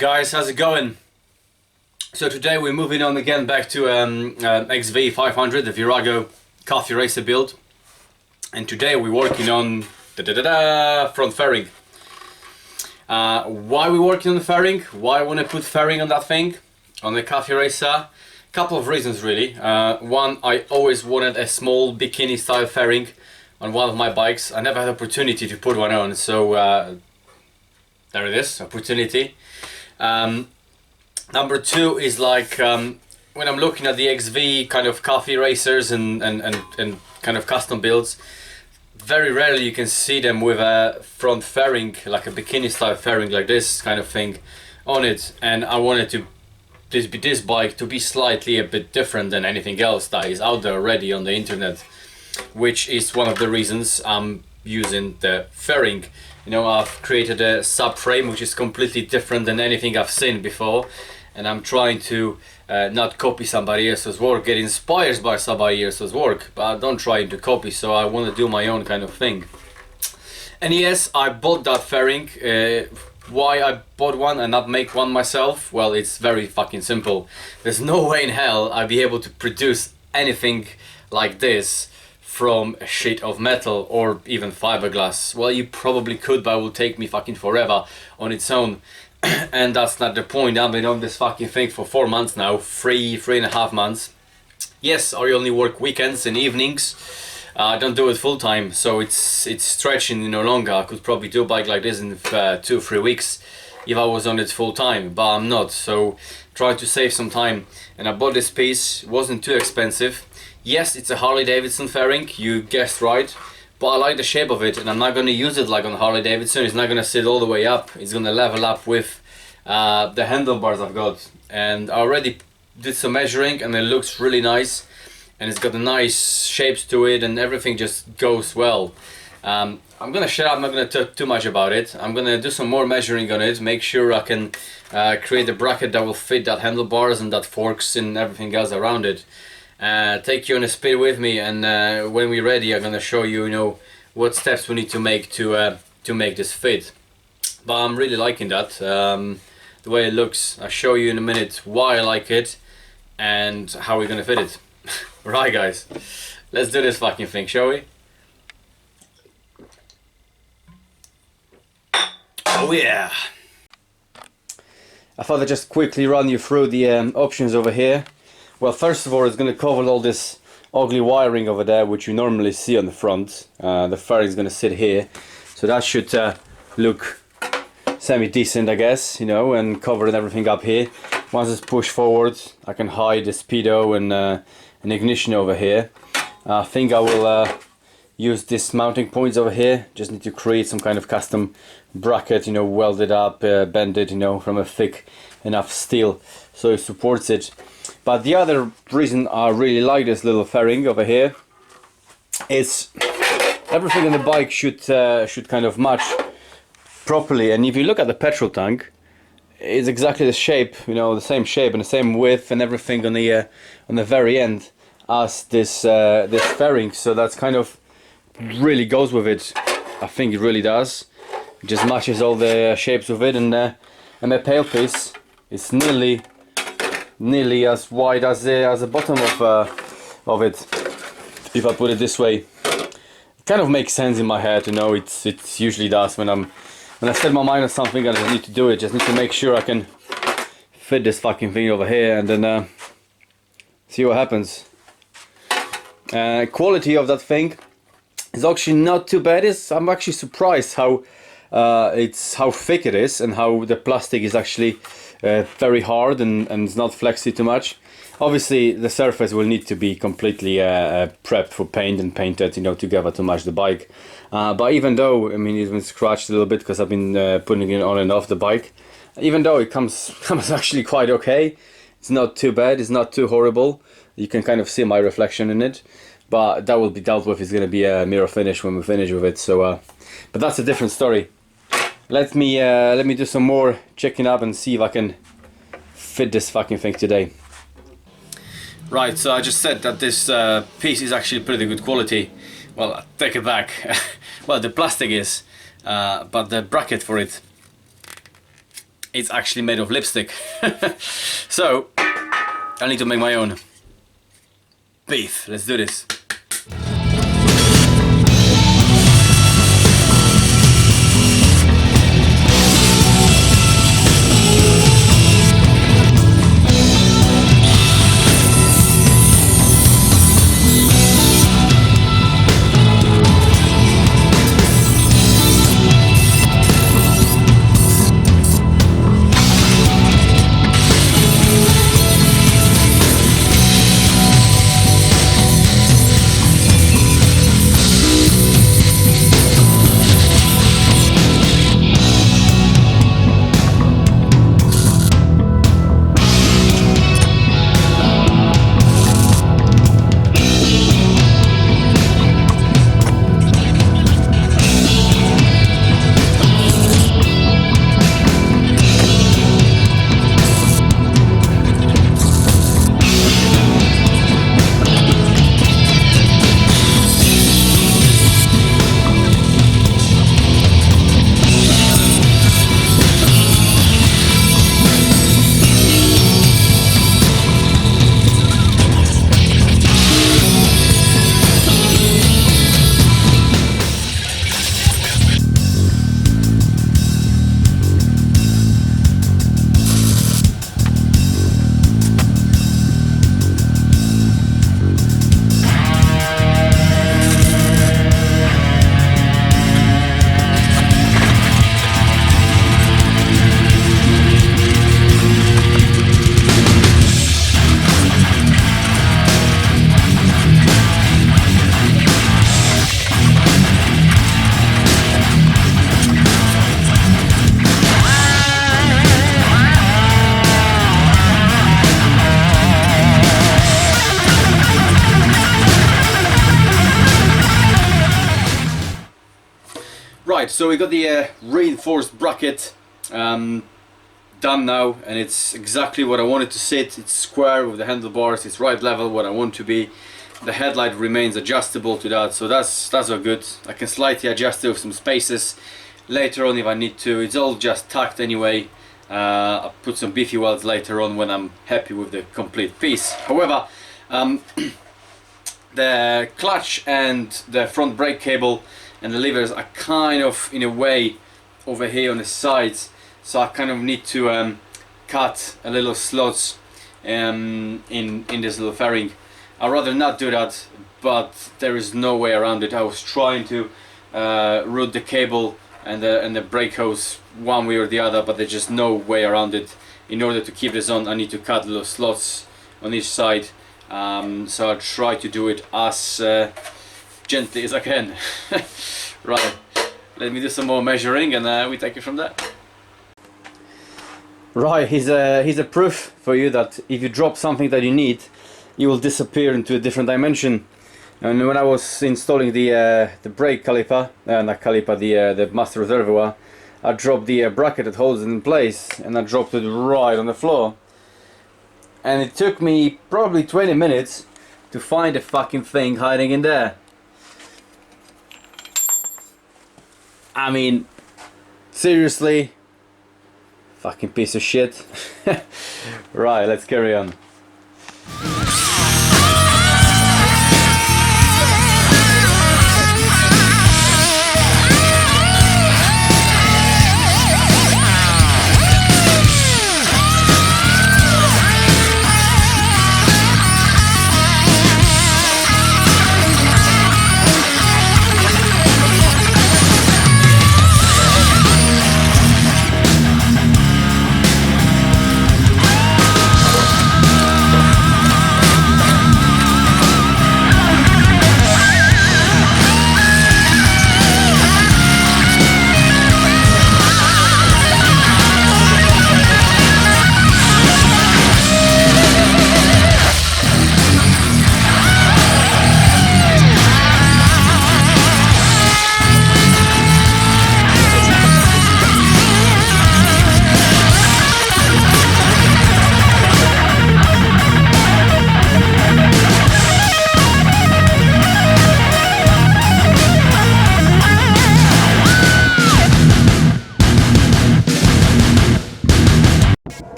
Guys, how's it going? So today we're moving on again back to XV500, the Virago coffee racer build, and today we're working on front fairing. Why we're working on the fairing? Why I want to put fairing on that thing, on the coffee racer? Couple of reasons really. One, I always wanted a small bikini style fairing on one of my bikes. I never had opportunity to put one on, so there it is, opportunity. Number two is like when I'm looking at the XV kind of coffee racers and kind of custom builds, very rarely you can see them with a front fairing, like a bikini style fairing like this kind of thing on it. And I wanted this bike to be slightly a bit different than anything else that is out there already on the internet, which is one of the reasons I'm using the fairing. You know, I've created a subframe which is completely different than anything I've seen before, and I'm trying to not copy somebody else's work, get inspired by somebody else's work, but I don't try to copy, so I want to do my own kind of thing. And yes, I bought that fairing. Why I bought one and not make one myself? Well, it's very fucking simple. There's no way in hell I'd be able to produce anything like this from a sheet of metal or even fiberglass. Well, you probably could, but it will take me fucking forever on its own. And that's not the point. I've been on this fucking thing for 4 months now, three and a half months. Yes, I only work weekends and evenings. I don't do it full time, so it's stretching no longer. I could probably do a bike like this in 2 or 3 weeks if I was on it full time, but I'm not. So try to save some time, and I bought this piece. It wasn't too expensive. Yes, it's a Harley Davidson fairing, you guessed right, but I like the shape of it, and I'm not going to use it like on Harley Davidson. It's not going to sit all the way up. It's going to level up with the handlebars I've got, and I already did some measuring and it looks really nice, and it's got a nice shapes to it and everything just goes well. I'm going to shut up, I'm not going to talk too much about it. I'm going to do some more measuring on it, make sure I can create a bracket that will fit that handlebars and that forks and everything else around it. Take you on a spin with me, and when we're ready I'm gonna show you, what steps we need to make to make this fit. But I'm really liking that, the way it looks. I'll show you in a minute why I like it and how we're gonna fit it. Right guys, let's do this fucking thing, shall we? Oh yeah! I thought I'd just quickly run you through the options over here. Well, first of all, it's going to cover all this ugly wiring over there, which you normally see on the front. The fairing is going to sit here, so that should look semi-decent, I guess, and covering everything up here. Once it's pushed forward, I can hide the speedo and an ignition over here. I think I will use these mounting points over here. Just need to create some kind of custom bracket, weld it up, bend it, from a thick enough steel so it supports it. But the other reason I really like this little fairing over here is everything on the bike should kind of match properly. And if you look at the petrol tank, it's exactly the shape, the same shape and the same width and everything on the very end as this fairing. So that's kind of really goes with it. I think it really does. It just matches all the shapes of it, and the tailpiece is nearly as wide as the bottom of it, if I put it this way. It kind of makes sense in my head, it usually does when I set my mind on something and I need to do it. Just need to make sure I can fit this fucking thing over here and then see what happens. Quality of that thing is actually not too bad. I'm actually surprised how thick it is and how the plastic is actually very hard and it's not flexy too much. Obviously the surface will need to be completely prepped for paint and painted together to match the bike, but even though it's been scratched a little bit because I've been putting it on and off the bike, even though it comes actually quite okay, it's not too bad, it's not too horrible. You can kind of see my reflection in it, but that will be dealt with. It's going to be a mirror finish when we finish with it, so but that's a different story. Let me do some more checking up and see if I can fit this fucking thing today. Right, so I just said that this piece is actually pretty good quality. Well, I take it back. Well, the plastic is, but the bracket for it it's actually made of lipstick. So I need to make my own beef. Let's do this. Right, so we got the reinforced bracket done now, and it's exactly what I want it to sit. It's square with the handlebars, it's right level what I want to be. The headlight remains adjustable to that, so that's all good. I can slightly adjust it with some spaces later on if I need to. It's all just tucked anyway. I'll put some beefy welds later on when I'm happy with the complete piece. However, the clutch and the front brake cable and the levers are kind of in a way over here on the sides, so I kind of need to cut a little slots in this little fairing. I'd rather not do that, but there is no way around it. I was trying to route the cable and the brake hose one way or the other, but there's just no way around it. In order to keep this on, I need to cut little slots on each side, so I'll try to do it as gently as I can. Right, let me do some more measuring and we take it from there. Right, here's a proof for you that if you drop something that you need, you will disappear into a different dimension. And when I was installing the brake caliper, not caliper, the master reservoir, I dropped the bracket that holds it in place, and I dropped it right on the floor. And it took me probably 20 minutes to find the fucking thing hiding in there. I mean, seriously, fucking piece of shit. Right, let's carry on.